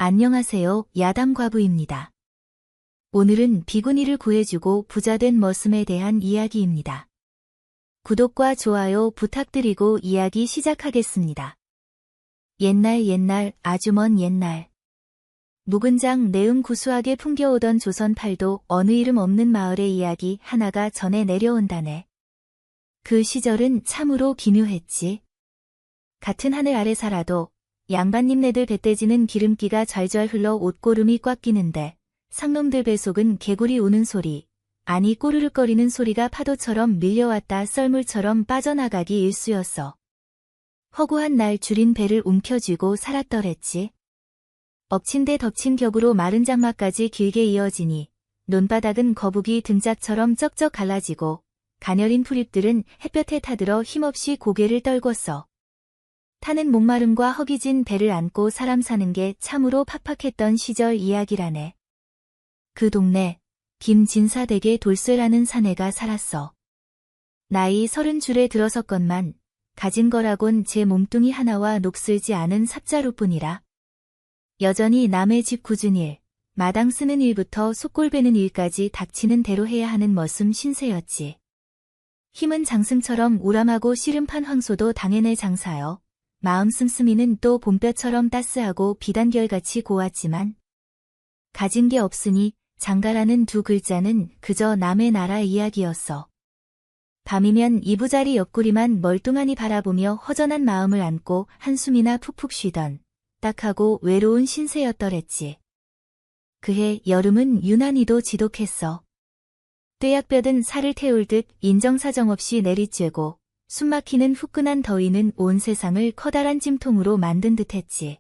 안녕하세요, 야담과부입니다. 오늘은 비구니를 구해주고 부자된 머슴에 대한 이야기입니다. 구독과 좋아요 부탁드리고 이야기 시작하겠습니다. 옛날 아주 먼 옛날. 묵은장 내음 구수하게 풍겨오던 조선 팔도 어느 이름 없는 마을의 이야기 하나가 전해 내려온다네. 그 시절은 참으로 기묘했지. 같은 하늘 아래 살아도 양반님네들 뱃대지는 기름기가 잘잘 흘러 옷고름이 꽉 끼는데 상놈들 뱃속은 개구리 우는 소리, 아니 꼬르륵거리는 소리가 파도처럼 밀려왔다 썰물처럼 빠져나가기 일쑤였어. 허구한 날 줄인 배를 움켜쥐고 살았더랬지. 엎친 데 덮친 격으로 마른 장마까지 길게 이어지니 논바닥은 거북이 등짝처럼 쩍쩍 갈라지고 가녀린 풀잎들은 햇볕에 타들어 힘없이 고개를 떨궜어. 타는 목마름과 허기진 배를 안고 사람 사는 게 참으로 팍팍했던 시절 이야기라네. 그 동네 김진사댁에 돌쇠라는 사내가 살았어. 나이 30줄에 들어섰건만 가진 거라곤 제 몸뚱이 하나와 녹슬지 않은 삽자루뿐이라. 여전히 남의 집 굳은 일, 마당 쓰는 일부터 속골 베는 일까지 닥치는 대로 해야 하는 머슴 신세였지. 힘은 장승처럼 우람하고 씨름판 황소도 당해낼 장사여. 마음 씀씀이는 또 봄볕처럼 따스하고 비단결같이 고왔지만 가진 게 없으니 장가라는 두 글자는 그저 남의 나라 이야기였어. 밤이면 이부자리 옆구리만 멀뚱하니 바라보며 허전한 마음을 안고 한숨이나 푹푹 쉬던 딱하고 외로운 신세였더랬지. 그해 여름은 유난히도 지독했어. 떼약볕은 살을 태울 듯 인정사정 없이 내리쬐고 숨막히는 후끈한 더위는 온 세상을 커다란 찜통으로 만든 듯했지.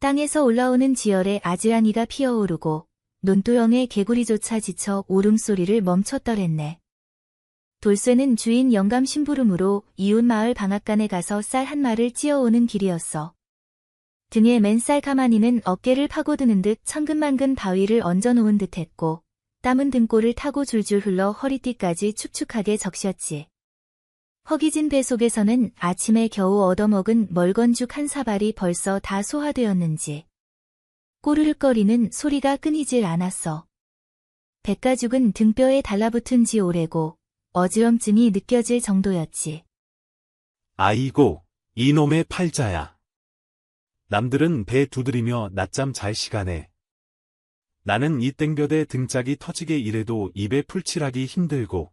땅에서 올라오는 지열에 아지랑이가 피어오르고 논두렁의 개구리조차 지쳐 울음소리를 멈췄더랬네. 돌쇠는 주인 영감 심부름으로 이웃 마을 방앗간에 가서 쌀 한 마를 찧어오는 길이었어. 등에 맨 쌀 가마니는 어깨를 파고드는 듯 천근만근 바위를 얹어놓은 듯했고 땀은 등골을 타고 줄줄 흘러 허리띠까지 축축하게 적셨지. 허기진 배 속에서는 아침에 겨우 얻어먹은 멀건죽 한 사발이 벌써 다 소화되었는지 꼬르륵거리는 소리가 끊이질 않았어. 백가죽은 등뼈에 달라붙은 지 오래고 어지럼증이 느껴질 정도였지. 아이고, 이놈의 팔자야. 남들은 배 두드리며 낮잠 잘 시간에 나는 이 땡볕에 등짝이 터지게 일해도 입에 풀칠하기 힘들고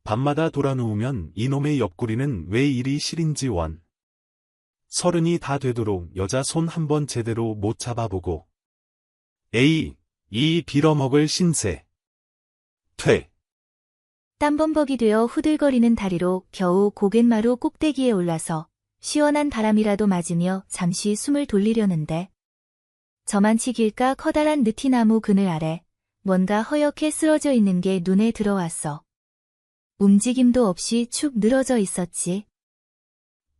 밤마다 돌아누우면 이놈의 옆구리는 왜 이리 시린지 원. 30이 다 되도록 여자 손 한 번 제대로 못 잡아보고. 에이, 이 빌어먹을 신세. 퇴. 땀범벅이 되어 후들거리는 다리로 겨우 고갯마루 꼭대기에 올라서 시원한 바람이라도 맞으며 잠시 숨을 돌리려는데 저만치 길가 커다란 느티나무 그늘 아래 뭔가 허옇게 쓰러져 있는 게 눈에 들어왔어. 움직임도 없이 축 늘어져 있었지.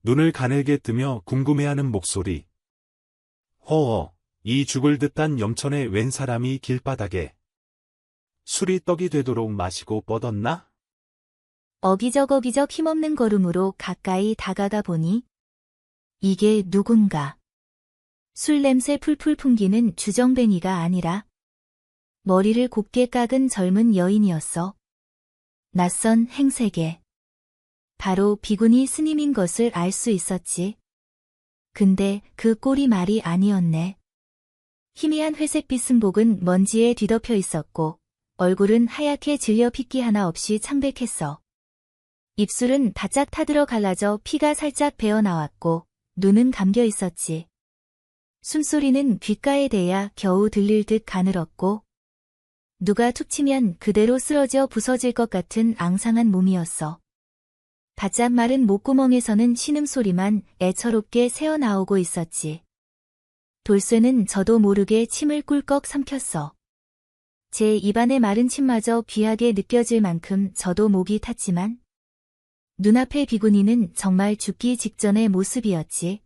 눈을 가늘게 뜨며 궁금해하는 목소리. 허어, 이 죽을 듯한 염천의 웬 사람이 길바닥에 술이 떡이 되도록 마시고 뻗었나? 어기적 힘없는 걸음으로 가까이 다가가 보니 이게 누군가. 술 냄새 풀풀 풍기는 주정뱅이가 아니라 머리를 곱게 깎은 젊은 여인이었어. 낯선 행색에 바로 비구니 스님인 것을 알 수 있었지. 근데 그 꼴이 말이 아니었네. 희미한 회색빛 승복은 먼지에 뒤덮여 있었고 얼굴은 하얗게 질려 핏기 하나 없이 창백했어. 입술은 바짝 타들어 갈라져 피가 살짝 배어나왔고 눈은 감겨 있었지. 숨소리는 귓가에 대야 겨우 들릴 듯 가늘었고 누가 툭 치면 그대로 쓰러져 부서질 것 같은 앙상한 몸이었어. 바짝 마른 목구멍에서는 신음소리만 애처롭게 새어나오고 있었지. 돌쇠는 저도 모르게 침을 꿀꺽 삼켰어. 제 입안의 마른 침마저 귀하게 느껴질 만큼 저도 목이 탔지만 눈앞의 비구니는 정말 죽기 직전의 모습이었지.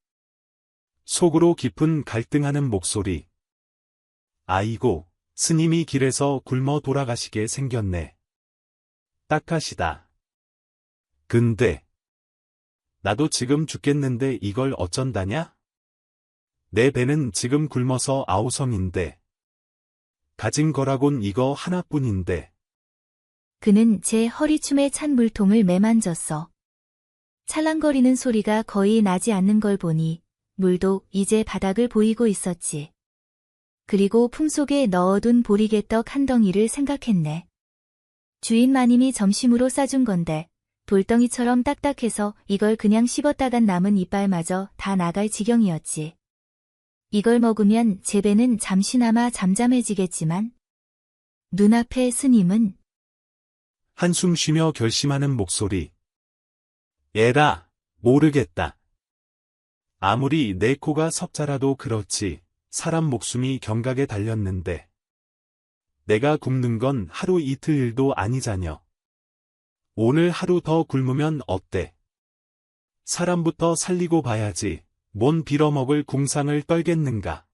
속으로 깊은 갈등하는 목소리. 아이고, 스님이 길에서 굶어 돌아가시게 생겼네. 딱하시다. 근데 나도 지금 죽겠는데 이걸 어쩐다냐? 내 배는 지금 굶어서 아우성인데. 가진 거라곤 이거 하나뿐인데. 그는 제 허리춤에 찬 물통을 매만졌어. 찰랑거리는 소리가 거의 나지 않는 걸 보니 물도 이제 바닥을 보이고 있었지. 그리고 품속에 넣어둔 보리개떡 한 덩이를 생각했네. 주인 마님이 점심으로 싸준 건데 돌덩이처럼 딱딱해서 이걸 그냥 씹었다간 남은 이빨마저 다 나갈 지경이었지. 이걸 먹으면 제 배는 잠시나마 잠잠해지겠지만 눈앞의 스님은 한숨 쉬며 결심하는 목소리. 에라, 모르겠다. 아무리 내 코가 석자라도 그렇지, 사람 목숨이 경각에 달렸는데. 내가 굶는 건 하루 이틀 일도 아니자녀. 오늘 하루 더 굶으면 어때? 사람부터 살리고 봐야지, 뭔 빌어먹을 궁상을 떨겠는가.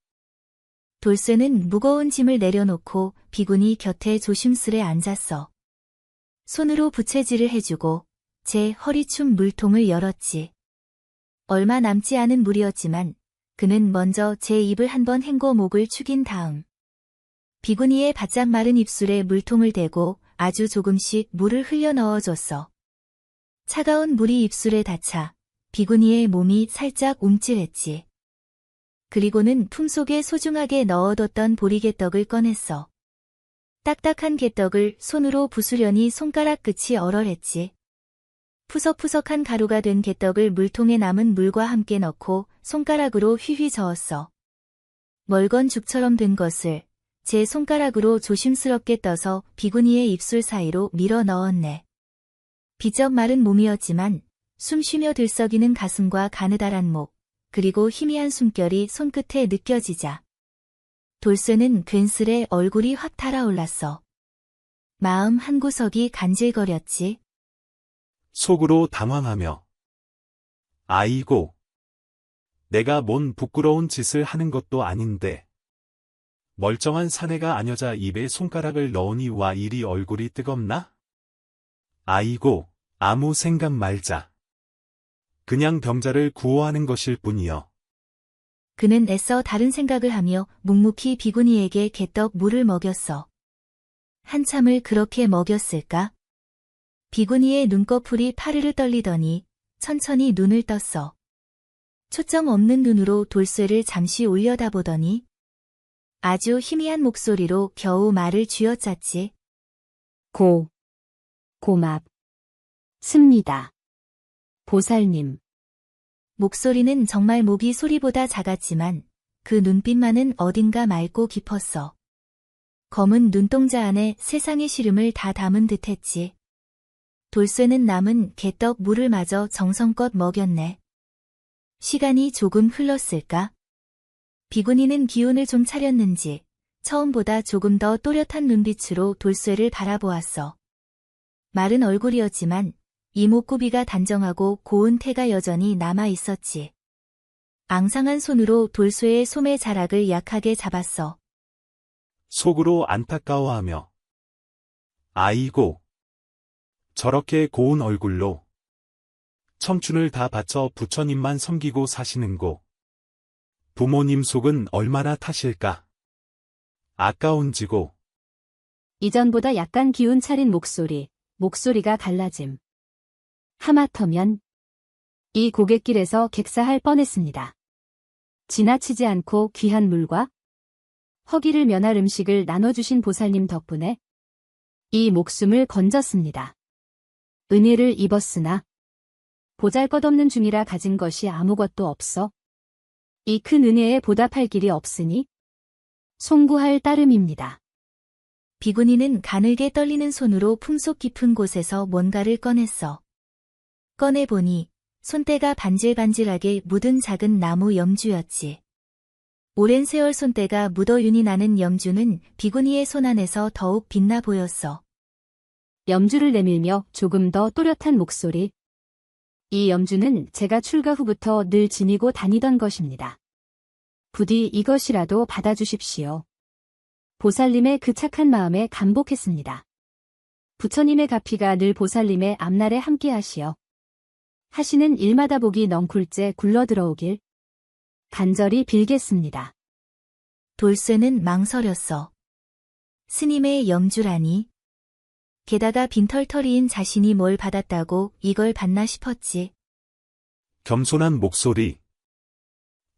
돌쇠는 무거운 짐을 내려놓고 비구니 곁에 조심스레 앉았어. 손으로 부채질을 해주고 제 허리춤 물통을 열었지. 얼마 남지 않은 물이었지만 그는 먼저 제 입을 한번 헹궈 목을 축인 다음 비구니의 바짝 마른 입술에 물통을 대고 아주 조금씩 물을 흘려 넣어줬어. 차가운 물이 입술에 닿자 비구니의 몸이 살짝 움찔했지. 그리고는 품속에 소중하게 넣어뒀던 보리개떡을 꺼냈어. 딱딱한 개떡을 손으로 부수려니 손가락 끝이 얼얼했지. 푸석푸석한 가루가 된 개떡을 물통에 남은 물과 함께 넣고 손가락으로 휘휘 저었어. 멀건 죽처럼 된 것을 제 손가락으로 조심스럽게 떠서 비구니의 입술 사이로 밀어 넣었네. 비쩍 마른 몸이었지만 숨 쉬며 들썩이는 가슴과 가느다란 목, 그리고 희미한 숨결이 손끝에 느껴지자 돌쇠는 괜스레 얼굴이 확 달아올랐어. 마음 한구석이 간질거렸지. 속으로 당황하며. 아이고. 내가 뭔 부끄러운 짓을 하는 것도 아닌데. 멀쩡한 사내가 아녀자 입에 손가락을 넣으니 와 이리 얼굴이 뜨겁나? 아이고, 아무 생각 말자. 그냥 병자를 구호하는 것일 뿐이여. 그는 애써 다른 생각을 하며 묵묵히 비구니에게 개떡 물을 먹였어. 한참을 그렇게 먹였을까? 비구니의 눈꺼풀이 파르르 떨리더니 천천히 눈을 떴어. 초점 없는 눈으로 돌쇠를 잠시 올려다보더니 아주 희미한 목소리로 겨우 말을 쥐어짰지. 고맙습니다. 보살님. 목소리는 정말 모기 소리보다 작았지만 그 눈빛만은 어딘가 맑고 깊었어. 검은 눈동자 안에 세상의 시름을 다 담은 듯했지. 돌쇠는 남은 개떡 물을 마저 정성껏 먹였네. 시간이 조금 흘렀을까? 비구니는 기운을 좀 차렸는지 처음보다 조금 더 또렷한 눈빛으로 돌쇠를 바라보았어. 마른 얼굴이었지만 이목구비가 단정하고 고운 태가 여전히 남아 있었지. 앙상한 손으로 돌쇠의 소매 자락을 약하게 잡았어. 속으로 안타까워하며. 아이고. 저렇게 고운 얼굴로 청춘을 다 바쳐 부처님만 섬기고 사시는고. 부모님 속은 얼마나 타실까. 아까운지고. 이전보다 약간 기운 차린 목소리가 갈라짐. 하마터면 이 고갯길에서 객사할 뻔했습니다. 지나치지 않고 귀한 물과 허기를 면할 음식을 나눠주신 보살님 덕분에 이 목숨을 건졌습니다. 은혜를 입었으나 보잘것없는 중이라 가진 것이 아무것도 없어 이 큰 은혜에 보답할 길이 없으니 송구할 따름입니다. 비구니는 가늘게 떨리는 손으로 품속 깊은 곳에서 뭔가를 꺼냈어. 꺼내보니 손때가 반질반질하게 묻은 작은 나무 염주였지. 오랜 세월 손때가 묻어 윤이 나는 염주는 비구니의 손 안에서 더욱 빛나 보였어. 염주를 내밀며 조금 더 또렷한 목소리. 이 염주는 제가 출가 후부터 늘 지니고 다니던 것입니다. 부디 이것이라도 받아주십시오. 보살님의 그 착한 마음에 감복했습니다. 부처님의 가피가 늘 보살님의 앞날에 함께하시어 하시는 일마다 복이 넝쿨째 굴러들어오길 간절히 빌겠습니다. 돌쇠는 망설였어. 스님의 염주라니. 게다가 빈털터리인 자신이 뭘 받았다고 이걸 받나 싶었지. 겸손한 목소리.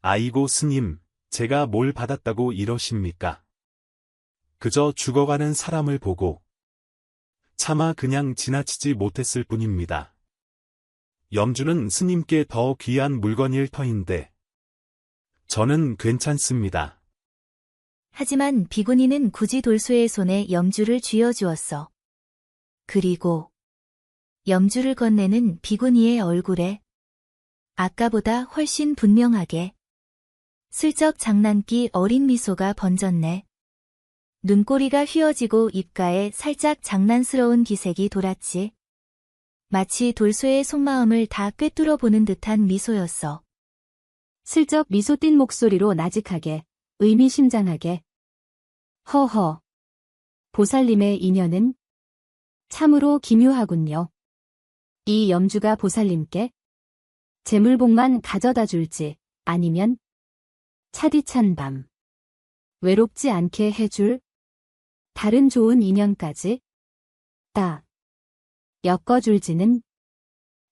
아이고 스님, 제가 뭘 받았다고 이러십니까? 그저 죽어가는 사람을 보고 차마 그냥 지나치지 못했을 뿐입니다. 염주는 스님께 더 귀한 물건일 터인데 저는 괜찮습니다. 하지만 비구니는 굳이 돌쇠의 손에 염주를 쥐어주었어. 그리고 염주를 건네는 비구니의 얼굴에 아까보다 훨씬 분명하게 슬쩍 장난기 어린 미소가 번졌네. 눈꼬리가 휘어지고 입가에 살짝 장난스러운 기색이 돌았지. 마치 돌쇠의 속마음을 다 꿰뚫어 보는 듯한 미소였어. 슬쩍 미소 띤 목소리로 나직하게, 의미심장하게. 허허. 보살님의 인연은 참으로 기묘하군요. 이 염주가 보살님께 재물복만 가져다 줄지 아니면 차디찬 밤 외롭지 않게 해줄 다른 좋은 인연까지 딱 엮어줄지는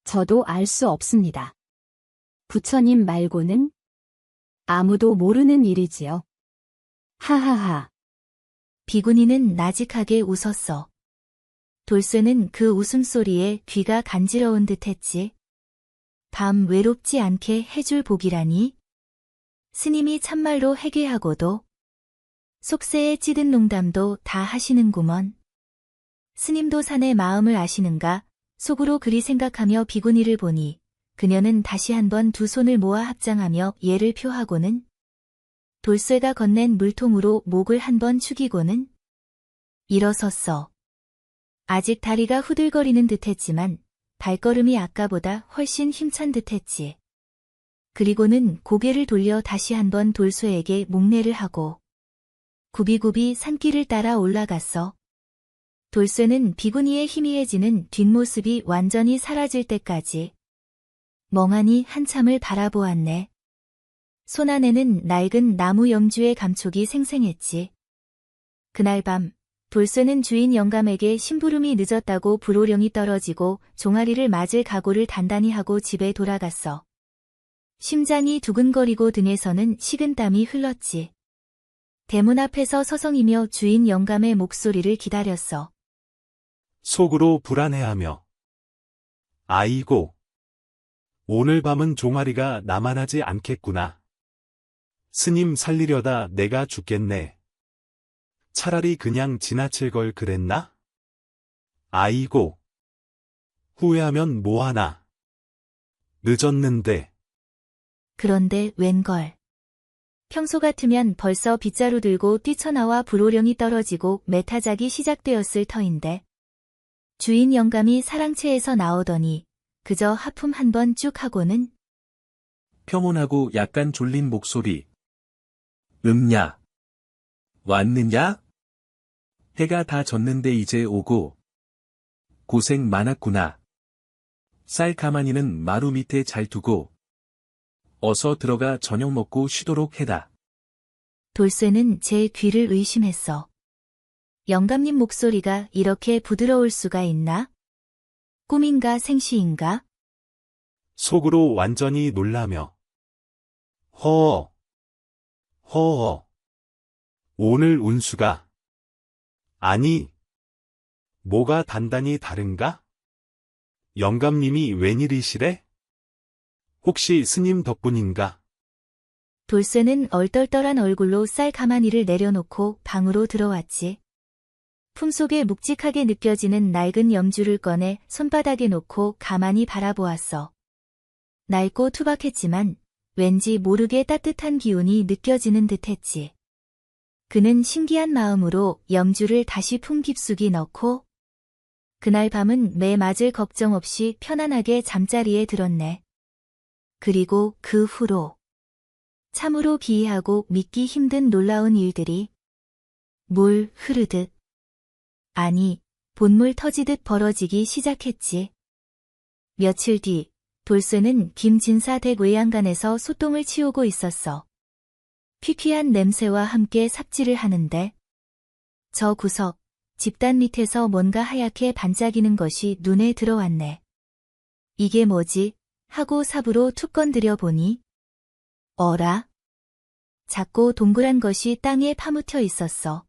저도 알 수 없습니다. 부처님 말고는 아무도 모르는 일이지요. 하하하. 비구니는 나직하게 웃었어. 돌쇠는 그 웃음소리에 귀가 간지러운 듯했지. 밤 외롭지 않게 해줄 복이라니? 스님이 참말로 해괴하고도 속세에 찌든 농담도 다 하시는구먼. 스님도 사내 마음을 아시는가? 속으로 그리 생각하며 비구니를 보니 그녀는 다시 한번 두 손을 모아 합장하며 예를 표하고는 돌쇠가 건넨 물통으로 목을 한번 축이고는 일어섰어. 아직 다리가 후들거리는 듯했지만 발걸음이 아까보다 훨씬 힘찬 듯했지. 그리고는 고개를 돌려 다시 한번 돌쇠에게 목례를 하고 굽이굽이 산길을 따라 올라갔어. 돌쇠는 비구니의 희미해지는 뒷모습이 완전히 사라질 때까지 멍하니 한참을 바라보았네. 손안에는 낡은 나무 염주의 감촉이 생생했지. 그날 밤 돌쇠는 주인 영감에게 심부름이 늦었다고 불호령이 떨어지고 종아리를 맞을 각오를 단단히 하고 집에 돌아갔어. 심장이 두근거리고 등에서는 식은땀이 흘렀지. 대문 앞에서 서성이며 주인 영감의 목소리를 기다렸어. 속으로 불안해하며 아이고, 오늘 밤은 종아리가 나만하지 않겠구나. 스님 살리려다 내가 죽겠네. 차라리 그냥 지나칠 걸 그랬나? 아이고, 후회하면 뭐하나. 늦었는데. 그런데 웬걸. 평소 같으면 벌써 빗자루 들고 뛰쳐나와 불호령이 떨어지고 메타작이 시작되었을 터인데 주인 영감이 사랑채에서 나오더니 그저 하품 한 번 쭉 하고는 평온하고 약간 졸린 목소리. 야. 왔느냐? 해가 다 졌는데 이제 오고. 고생 많았구나. 쌀 가마니는 마루 밑에 잘 두고. 어서 들어가 저녁 먹고 쉬도록 해다. 돌쇠는 제 귀를 의심했어. 영감님 목소리가 이렇게 부드러울 수가 있나? 꿈인가 생시인가? 속으로 완전히 놀라며. 허어. 허어. 오늘 운수가. 아니. 뭐가 단단히 다른가? 영감님이 웬일이시래? 혹시 스님 덕분인가? 돌쇠는 얼떨떨한 얼굴로 쌀 가마니를 내려놓고 방으로 들어왔지. 품속에 묵직하게 느껴지는 낡은 염주를 꺼내 손바닥에 놓고 가만히 바라보았어. 낡고 투박했지만 왠지 모르게 따뜻한 기운이 느껴지는 듯했지. 그는 신기한 마음으로 염주를 다시 품 깊숙이 넣고 그날 밤은 매 맞을 걱정 없이 편안하게 잠자리에 들었네. 그리고 그 후로 참으로 기이하고 믿기 힘든 놀라운 일들이 물 흐르듯 아니 본물 터지듯 벌어지기 시작했지. 며칠 뒤 돌쇠는 김진사 댁 외양간에서 소똥을 치우고 있었어. 피피한 냄새와 함께 삽질을 하는데 저 구석, 집단 밑에서 뭔가 하얗게 반짝이는 것이 눈에 들어왔네. 이게 뭐지? 하고 삽으로 툭 건드려 보니 어라? 작고 동그란 것이 땅에 파묻혀 있었어.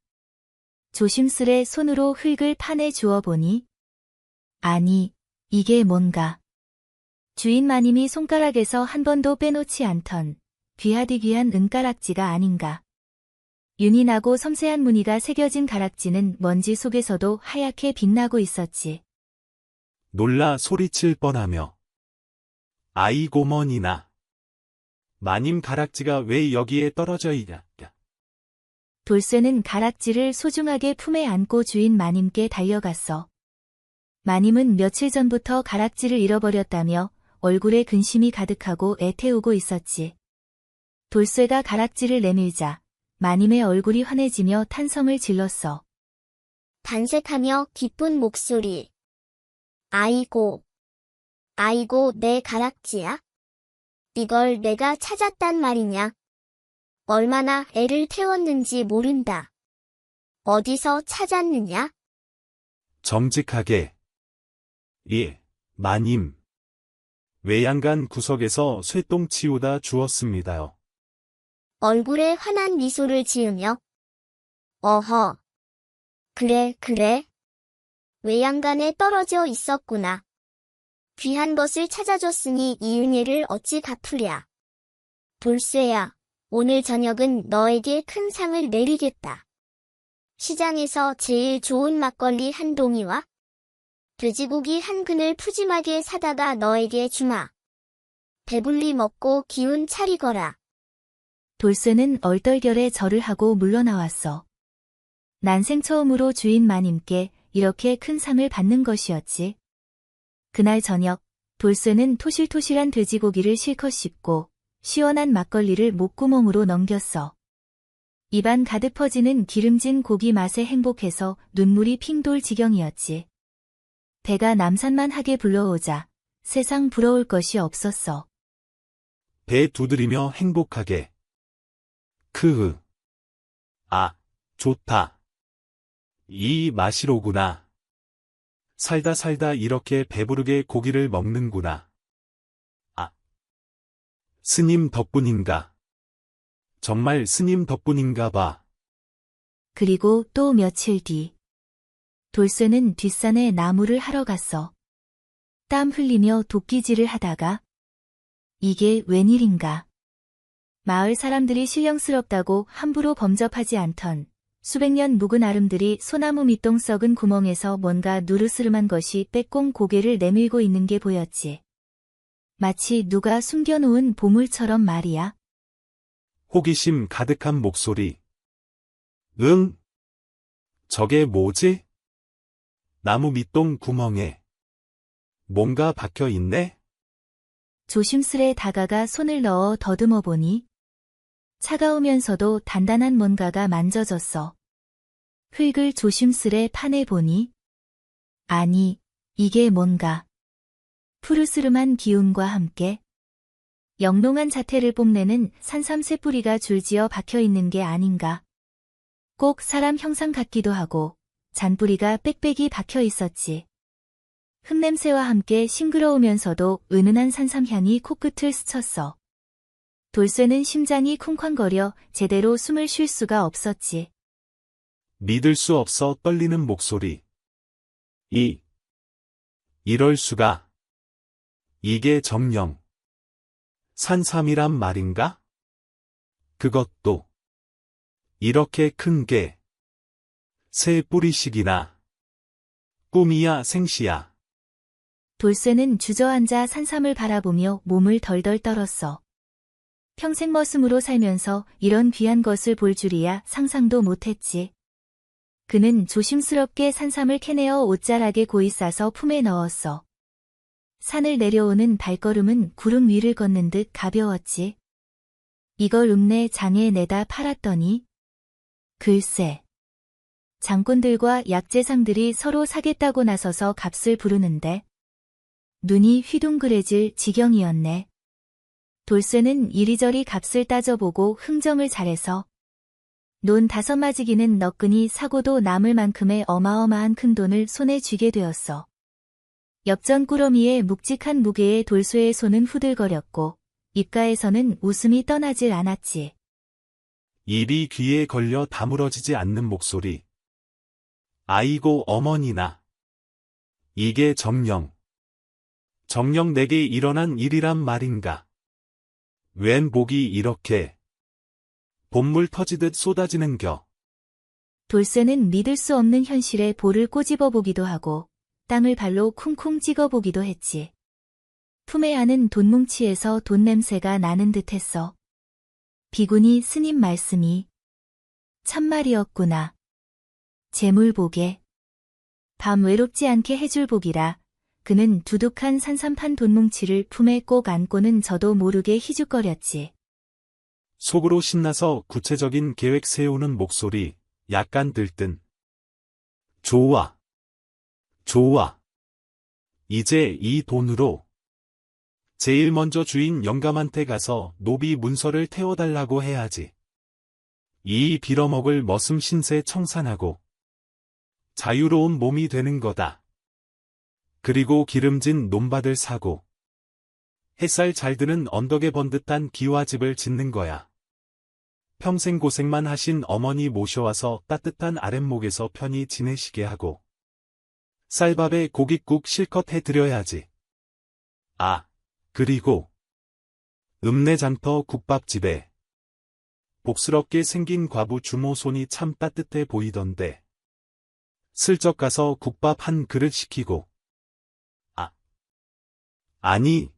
조심스레 손으로 흙을 파내 주워 보니 아니, 이게 뭔가. 주인 마님이 손가락에서 한 번도 빼놓지 않던 귀하디 귀한 은가락지가 아닌가. 윤이 나고 섬세한 무늬가 새겨진 가락지는 먼지 속에서도 하얗게 빛나고 있었지. 놀라 소리칠 뻔하며 아이고 머니나. 마님 가락지가 왜 여기에 떨어져 있냐. 돌쇠는 가락지를 소중하게 품에 안고 주인 마님께 달려갔어. 마님은 며칠 전부터 가락지를 잃어버렸다며 얼굴에 근심이 가득하고 애태우고 있었지. 돌쇠가 가락지를 내밀자 마님의 얼굴이 환해지며 탄성을 질렀어. 단색하며 기쁜 목소리. 아이고, 아이고 내 가락지야? 이걸 내가 찾았단 말이냐? 얼마나 애를 태웠는지 모른다. 어디서 찾았느냐? 정직하게. 예, 마님. 외양간 구석에서 쇠똥 치우다 주웠습니다요. 얼굴에 환한 미소를 지으며. 어허. 그래, 그래. 외양간에 떨어져 있었구나. 귀한 것을 찾아줬으니 이 은혜를 어찌 갚으랴. 돌쇠야, 오늘 저녁은 너에게 큰 상을 내리겠다. 시장에서 제일 좋은 막걸리 한 동이와 돼지고기 한 근을 푸짐하게 사다가 너에게 주마. 배불리 먹고 기운 차리거라. 돌쇠는 얼떨결에 절을 하고 물러나왔어. 난생 처음으로 주인 마님께 이렇게 큰 상을 받는 것이었지. 그날 저녁, 돌쇠는 토실토실한 돼지고기를 실컷 씹고 시원한 막걸리를 목구멍으로 넘겼어. 입안 가득 퍼지는 기름진 고기 맛에 행복해서 눈물이 핑 돌 지경이었지. 배가 남산만하게 불러오자 세상 부러울 것이 없었어. 배 두드리며 행복하게. 크으. 아, 좋다. 이 맛이로구나. 살다 살다 이렇게 배부르게 고기를 먹는구나. 아. 스님 덕분인가? 정말 스님 덕분인가 봐. 그리고 또 며칠 뒤. 돌쇠는 뒷산에 나무를 하러 갔어. 땀 흘리며 도끼질을 하다가 이게 웬일인가. 마을 사람들이 신령스럽다고 함부로 범접하지 않던 수백 년 묵은 아름들이 소나무 밑동 썩은 구멍에서 뭔가 누르스름한 것이 빼꼼 고개를 내밀고 있는 게 보였지. 마치 누가 숨겨놓은 보물처럼 말이야. 호기심 가득한 목소리. 응? 저게 뭐지? 나무 밑동 구멍에 뭔가 박혀 있네? 조심스레 다가가 손을 넣어 더듬어 보니 차가우면서도 단단한 뭔가가 만져졌어. 흙을 조심스레 파내 보니 아니, 이게 뭔가. 푸르스름한 기운과 함께 영롱한 자태를 뽐내는 산삼 새뿌리가 줄지어 박혀 있는 게 아닌가. 꼭 사람 형상 같기도 하고 잔뿌리가 빽빽이 박혀 있었지. 흙냄새와 함께 싱그러우면서도 은은한 산삼향이 코끝을 스쳤어. 돌쇠는 심장이 쿵쾅거려 제대로 숨을 쉴 수가 없었지. 믿을 수 없어 떨리는 목소리. 이럴 수가. 이게 정령 산삼이란 말인가? 그것도 이렇게 큰 게 새 뿌리씩이나. 꿈이야 생시야. 돌쇠는 주저앉아 산삼을 바라보며 몸을 덜덜 떨었어. 평생 머슴으로 살면서 이런 귀한 것을 볼 줄이야 상상도 못했지. 그는 조심스럽게 산삼을 캐내어 옷자락에 고이 싸서 품에 넣었어. 산을 내려오는 발걸음은 구름 위를 걷는 듯 가벼웠지. 이걸 읍내 장에 내다 팔았더니 글쎄. 장꾼들과 약재상들이 서로 사겠다고 나서서 값을 부르는데 눈이 휘둥그레질 지경이었네. 돌쇠는 이리저리 값을 따져보고 흥정을 잘해서 논 5마지기는 너끈히 사고도 남을 만큼의 어마어마한 큰돈을 손에 쥐게 되었어. 엽전 꾸러미의 묵직한 무게에 돌쇠의 손은 후들거렸고 입가에서는 웃음이 떠나질 않았지. 입이 귀에 걸려 다물어지지 않는 목소리. 아이고 어머니나. 이게 정녕 내게 일어난 일이란 말인가. 웬 복이 이렇게 봇물 터지듯 쏟아지는겨. 돌쇠는 믿을 수 없는 현실에 볼을 꼬집어 보기도 하고 땅을 발로 쿵쿵 찍어보기도 했지. 품에 안은 돈뭉치에서 돈 냄새가 나는 듯했어. 비구니 스님 말씀이 참말이었구나. 재물복에 밤 외롭지 않게 해줄 복이라. 그는 두둑한 산삼판 돈뭉치를 품에 꼭 안고는 저도 모르게 희죽거렸지. 속으로 신나서 구체적인 계획 세우는 목소리, 약간 들뜬. 좋아. 이제 이 돈으로 제일 먼저 주인 영감한테 가서 노비 문서를 태워달라고 해야지. 이 빌어먹을 머슴 신세 청산하고 자유로운 몸이 되는 거다. 그리고 기름진 논밭을 사고 햇살 잘 드는 언덕에 번듯한 기와집을 짓는 거야. 평생 고생만 하신 어머니 모셔와서 따뜻한 아랫목에서 편히 지내시게 하고 쌀밥에 고깃국 실컷 해드려야지. 아, 그리고 읍내장터 국밥집에 복스럽게 생긴 과부 주모 손이 참 따뜻해 보이던데 슬쩍 가서 국밥 한 그릇 시키고 아니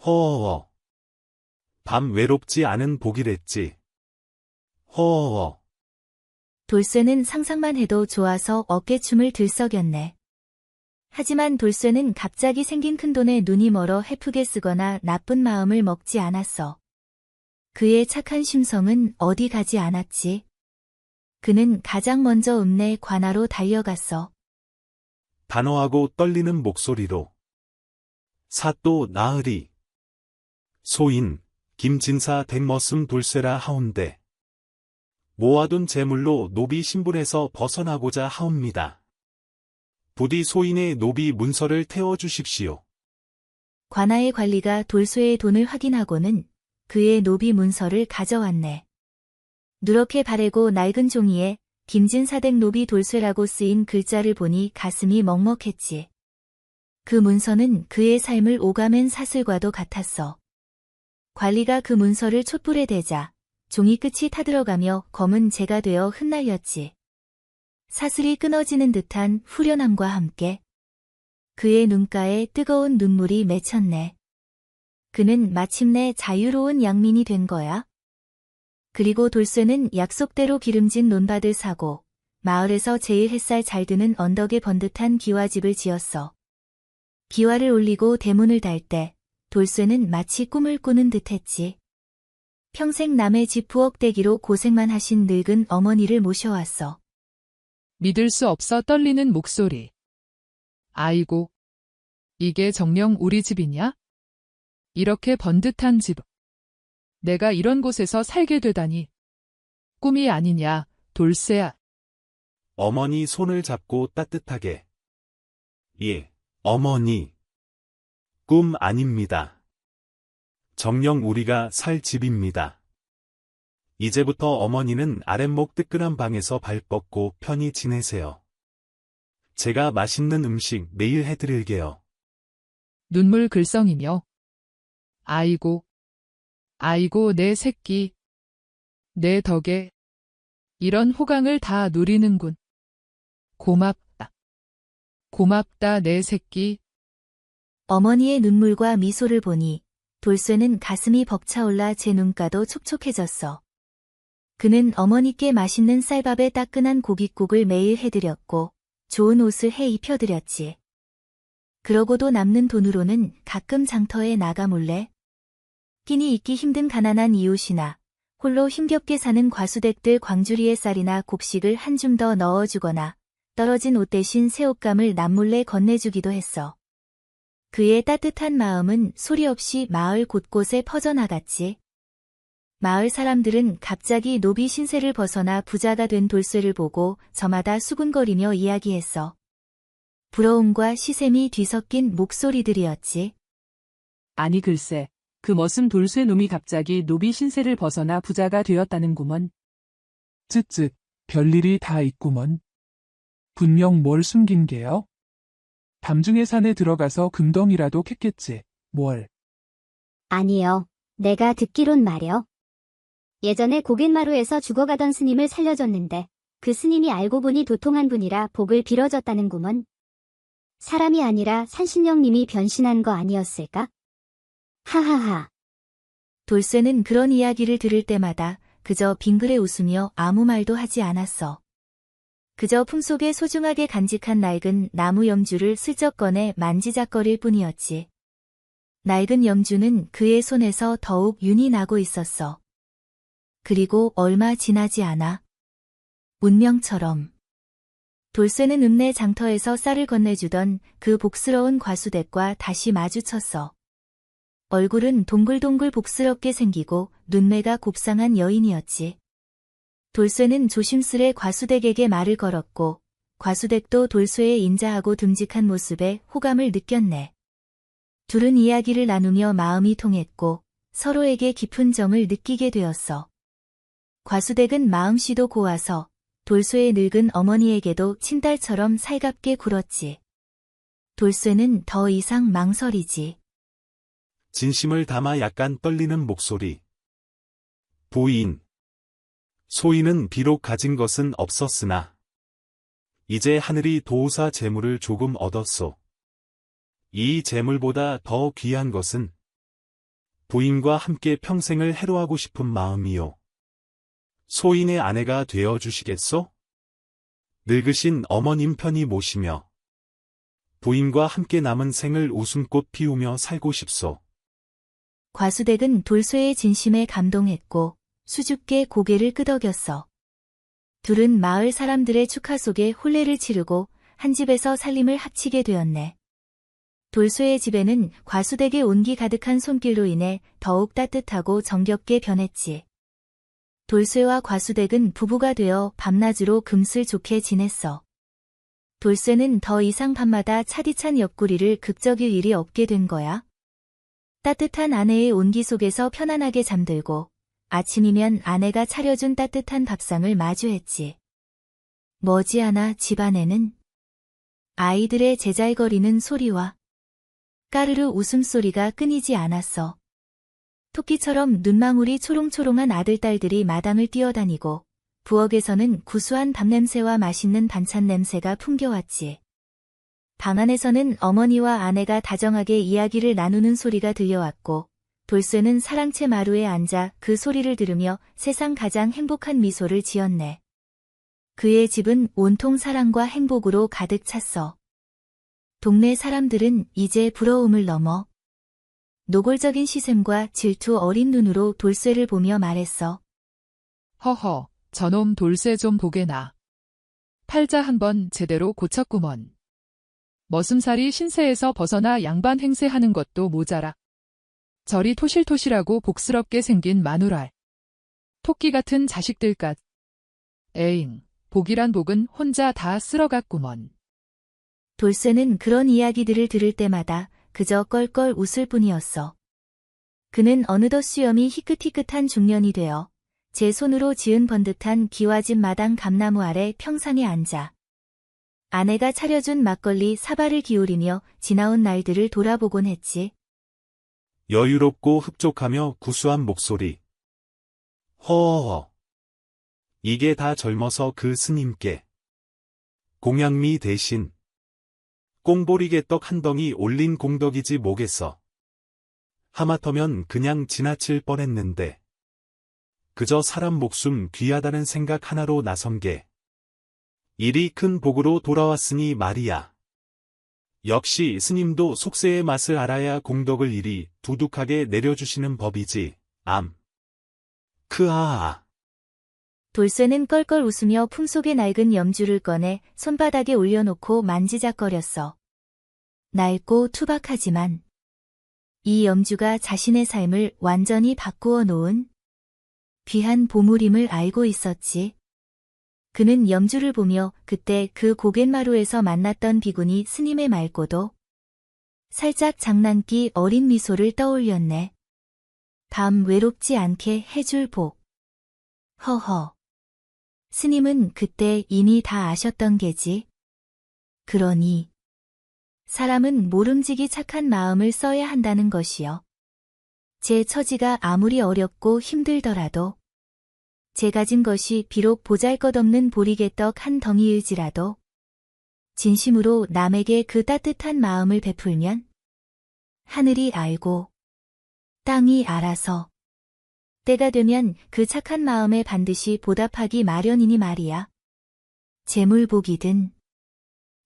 허어어 밤 외롭지 않은 복이랬지. 허어어 돌쇠는 상상만 해도 좋아서 어깨춤을 들썩였네. 하지만 돌쇠는 갑자기 생긴 큰돈에 눈이 멀어 헤프게 쓰거나 나쁜 마음을 먹지 않았어. 그의 착한 심성은 어디 가지 않았지. 그는 가장 먼저 읍내 관하로 달려갔어. 단호하고 떨리는 목소리로 사또 나으리 소인 김진사 댁머슴 돌쇠라 하온데 모아둔 재물로 노비 신분에서 벗어나고자 하옵니다. 부디 소인의 노비 문서를 태워주십시오. 관아의 관리가 돌쇠의 돈을 확인하고는 그의 노비 문서를 가져왔네. 누렇게 바래고 낡은 종이에 김진사댁 노비 돌쇠라고 쓰인 글자를 보니 가슴이 먹먹했지. 그 문서는 그의 삶을 오가맨 사슬과도 같았어. 관리가 그 문서를 촛불에 대자 종이 끝이 타들어가며 검은 재가 되어 흩날렸지. 사슬이 끊어지는 듯한 후련함과 함께 그의 눈가에 뜨거운 눈물이 맺혔네. 그는 마침내 자유로운 양민이 된 거야. 그리고 돌쇠는 약속대로 기름진 논밭을 사고 마을에서 제일 햇살 잘 드는 언덕에 번듯한 기와집을 지었어. 기와를 올리고 대문을 달 때 돌쇠는 마치 꿈을 꾸는 듯했지. 평생 남의 집 부엌대기로 고생만 하신 늙은 어머니를 모셔왔어. 믿을 수 없어 떨리는 목소리. 아이고, 이게 정녕 우리 집이냐? 이렇게 번듯한 집. 내가 이런 곳에서 살게 되다니. 꿈이 아니냐, 돌쇠야. 어머니 손을 잡고 따뜻하게. 예, 어머니. 꿈 아닙니다. 정녕 우리가 살 집입니다. 이제부터 어머니는 아랫목 뜨끈한 방에서 발 뻗고 편히 지내세요. 제가 맛있는 음식 매일 해드릴게요. 눈물 글썽이며. 아이고, 내 새끼. 내 덕에 이런 호강을 다 누리는군. 고맙다 내 새끼. 어머니의 눈물과 미소를 보니 돌쇠는 가슴이 벅차올라 제 눈가도 촉촉해졌어. 그는 어머니께 맛있는 쌀밥에 따끈한 고깃국을 매일 해드렸고 좋은 옷을 해 입혀드렸지. 그러고도 남는 돈으로는 가끔 장터에 나가 몰래 끼니 있기 힘든 가난한 이웃이나 홀로 힘겹게 사는 과수댁들 광주리에 쌀이나 곡식을 한 줌 더 넣어주거나 떨어진 옷 대신 새옷감을 남몰래 건네주기도 했어. 그의 따뜻한 마음은 소리 없이 마을 곳곳에 퍼져나갔지. 마을 사람들은 갑자기 노비 신세를 벗어나 부자가 된 돌쇠를 보고 저마다 수군거리며 이야기했어. 부러움과 시샘이 뒤섞인 목소리들이었지. 아니 글쎄, 그 머슴 돌쇠 놈이 갑자기 노비 신세를 벗어나 부자가 되었다는구먼. 쯧쯧, 별일이 다 있구먼. 분명 뭘 숨긴 게요? 밤중에 산에 들어가서 금덩이라도 캤겠지, 뭘. 아니요. 내가 듣기론 말여. 예전에 고갯마루에서 죽어가던 스님을 살려줬는데 그 스님이 알고 보니 도통한 분이라 복을 빌어줬다는구먼. 사람이 아니라 산신령님이 변신한 거 아니었을까? 하하하. 돌쇠는 그런 이야기를 들을 때마다 그저 빙그레 웃으며 아무 말도 하지 않았어. 그저 품속에 소중하게 간직한 낡은 나무 염주를 슬쩍 꺼내 만지작거릴 뿐이었지. 낡은 염주는 그의 손에서 더욱 윤이 나고 있었어. 그리고 얼마 지나지 않아 운명처럼 돌쇠는 읍내 장터에서 쌀을 건네주던 그 복스러운 과수댁과 다시 마주쳤어. 얼굴은 동글동글 복스럽게 생기고 눈매가 곱상한 여인이었지. 돌쇠는 조심스레 과수댁에게 말을 걸었고 과수댁도 돌쇠의 인자하고 듬직한 모습에 호감을 느꼈네. 둘은 이야기를 나누며 마음이 통했고 서로에게 깊은 정을 느끼게 되었어. 과수댁은 마음씨도 고와서 돌쇠의 늙은 어머니에게도 친딸처럼 살갑게 굴었지. 돌쇠는 더 이상 망설이지. 진심을 담아 약간 떨리는 목소리. 부인. 소인은 비록 가진 것은 없었으나 이제 하늘이 도우사 재물을 조금 얻었소. 이 재물보다 더 귀한 것은 부인과 함께 평생을 해로하고 싶은 마음이요. 소인의 아내가 되어 주시겠소? 늙으신 어머님 편히 모시며 부인과 함께 남은 생을 웃음꽃 피우며 살고 싶소. 과수댁은 돌쇠의 진심에 감동했고 수줍게 고개를 끄덕였어. 둘은 마을 사람들의 축하 속에 혼례를 치르고 한 집에서 살림을 합치게 되었네. 돌쇠의 집에는 과수댁의 온기 가득한 손길로 인해 더욱 따뜻하고 정겹게 변했지. 돌쇠와 과수댁은 부부가 되어 밤낮으로 금슬 좋게 지냈어. 돌쇠는 더 이상 밤마다 차디찬 옆구리를 극적일 일이 없게 된 거야. 따뜻한 아내의 온기 속에서 편안하게 잠들고 아침이면 아내가 차려준 따뜻한 밥상을 마주했지. 머지않아 집안에는 아이들의 제잘거리는 소리와 까르르 웃음소리가 끊이지 않았어. 토끼처럼 눈망울이 초롱초롱한 아들딸들이 마당을 뛰어다니고 부엌에서는 구수한 밥냄새와 맛있는 반찬 냄새가 풍겨왔지. 방 안에서는 어머니와 아내가 다정하게 이야기를 나누는 소리가 들려왔고 돌쇠는 사랑채 마루에 앉아 그 소리를 들으며 세상 가장 행복한 미소를 지었네. 그의 집은 온통 사랑과 행복으로 가득 찼어. 동네 사람들은 이제 부러움을 넘어 노골적인 시샘과 질투 어린 눈으로 돌쇠를 보며 말했어. 허허, 저놈 돌쇠 좀 보게나. 팔자 한번 제대로 고쳤구먼. 머슴살이 신세에서 벗어나 양반 행세하는 것도 모자라. 저리 토실토실하고 복스럽게 생긴 마누랄. 토끼 같은 자식들갓. 에잉, 복이란 복은 혼자 다 쓸어갔구먼. 돌쇠는 그런 이야기들을 들을 때마다 그저 껄껄 웃을 뿐이었어. 그는 어느덧 수염이 희끗희끗한 중년이 되어 제 손으로 지은 번듯한 기와집 마당 감나무 아래 평상에 앉아 아내가 차려준 막걸리 사발을 기울이며 지나온 날들을 돌아보곤 했지. 여유롭고 흡족하며 구수한 목소리. 허허허. 이게 다 젊어서 그 스님께 공양미 대신 꽁보리개떡 한 덩이 올린 공덕이지 뭐겠어. 하마터면 그냥 지나칠 뻔했는데 그저 사람 목숨 귀하다는 생각 하나로 나선 게 일이 큰 복으로 돌아왔으니 말이야. 역시 스님도 속세의 맛을 알아야 공덕을 이리 두둑하게 내려주시는 법이지. 크하하. 돌쇠는 껄껄 웃으며 품속의 낡은 염주를 꺼내 손바닥에 올려놓고 만지작거렸어. 낡고 투박하지만 이 염주가 자신의 삶을 완전히 바꾸어 놓은 귀한 보물임을 알고 있었지. 그는 염주를 보며 그때 그 고갯마루에서 만났던 비구니 스님의 맑고도 살짝 장난기 어린 미소를 떠올렸네. 밤 외롭지 않게 해줄 복. 허허. 스님은 그때 이미 다 아셨던 게지. 그러니 사람은 모름지기 착한 마음을 써야 한다는 것이요. 제 처지가 아무리 어렵고 힘들더라도 제 가진 것이 비록 보잘것없는 보리개떡 한 덩이일지라도 진심으로 남에게 그 따뜻한 마음을 베풀면 하늘이 알고 땅이 알아서 때가 되면 그 착한 마음에 반드시 보답하기 마련이니 말이야. 재물복이든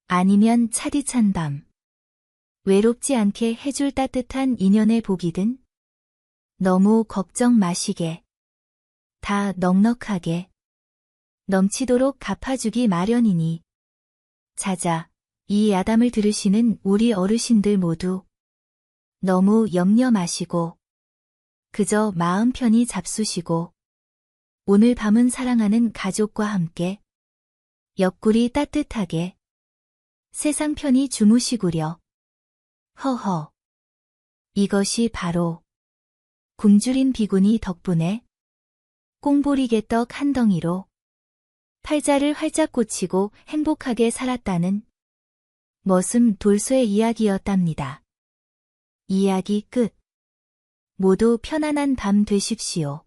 아니면 차디찬 밤 외롭지 않게 해줄 따뜻한 인연의 복이든 너무 걱정 마시게 다 넉넉하게 넘치도록 갚아주기 마련이니 자자, 이 야담을 들으시는 우리 어르신들 모두 너무 염려 마시고 그저 마음 편히 잡수시고 오늘 밤은 사랑하는 가족과 함께 옆구리 따뜻하게 세상 편히 주무시구려. 허허. 이것이 바로 굶주린 비구니 덕분에 꽁보리개떡 한 덩이로 팔자를 활짝 꽂히고 행복하게 살았다는 머슴 돌쇠의 이야기였답니다. 이야기 끝. 모두 편안한 밤 되십시오.